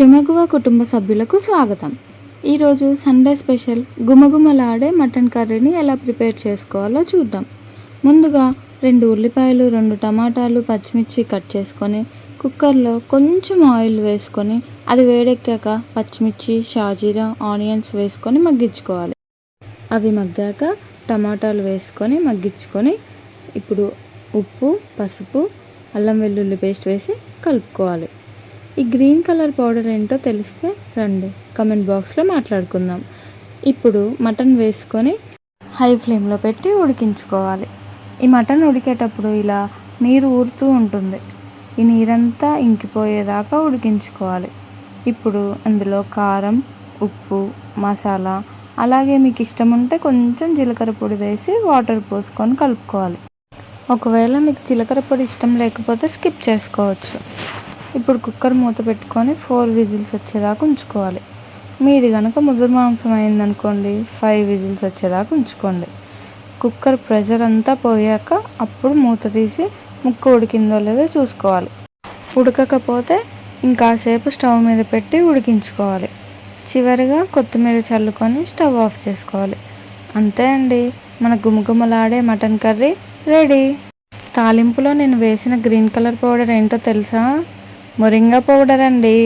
శ్రీమగువ కుటుంబ సభ్యులకు స్వాగతం. ఈరోజు సండే స్పెషల్ గుమగుమలాడే మటన్ కర్రీని ఎలా ప్రిపేర్ చేసుకోవాలో చూద్దాం. ముందుగా 2 ఉల్లిపాయలు, 2 టమాటాలు, పచ్చిమిర్చి కట్ చేసుకొని కుక్కర్లో కొంచెం ఆయిల్ వేసుకొని అది వేడెక్కాక పచ్చిమిర్చి, షాజీరా, ఆనియన్స్ వేసుకొని మగ్గించుకోవాలి. అవి మగ్గాక టమాటాలు వేసుకొని మగ్గించుకొని ఇప్పుడు ఉప్పు, పసుపు, అల్లం వెల్లుల్లి పేస్ట్ వేసి కలుపుకోవాలి. ఈ గ్రీన్ కలర్ పౌడర్ ఏంటో తెలిస్తే రండి కమెంట్ బాక్స్లో మాట్లాడుకుందాం. ఇప్పుడు మటన్ వేసుకొని హై ఫ్లేమ్లో పెట్టి ఉడికించుకోవాలి. ఈ మటన్ ఉడికేటప్పుడు ఇలా నీరు ఊరుతూ ఉంటుంది. ఈ నీరంతా ఇంకిపోయేదాకా ఉడికించుకోవాలి. ఇప్పుడు అందులో కారం, ఉప్పు, మసాలా, అలాగే మీకు ఇష్టం ఉంటే కొంచెం జీలకర్ర పొడి వేసి వాటర్ పోసుకొని కలుపుకోవాలి. ఒకవేళ మీకు జీలకర్ర పొడి ఇష్టం లేకపోతే స్కిప్ చేసుకోవచ్చు. ఇప్పుడు కుక్కర్ మూత పెట్టుకొని 4 విజిల్స్ వచ్చేదాకా ఉంచుకోవాలి. మీది కనుక ముదురు మాంసం అయిందనుకోండి 5 విజిల్స్ వచ్చేదాకా ఉంచుకోండి. కుక్కర్ ప్రెషర్ అంతా పోయాక అప్పుడు మూత తీసి ముక్క ఉడికిందో లేదో చూసుకోవాలి. ఉడకకపోతే ఇంకాసేపు స్టవ్ మీద పెట్టి ఉడికించుకోవాలి. చివరిగా కొత్తిమీర చల్లుకొని స్టవ్ ఆఫ్ చేసుకోవాలి. అంతే అండి, మన గుమగుమలాడే మటన్ కర్రీ రెడీ. తాలింపులో నేను వేసిన గ్రీన్ కలర్ పౌడర్ ఏంటో తెలుసా? మొరింగా పౌడర్ అండి.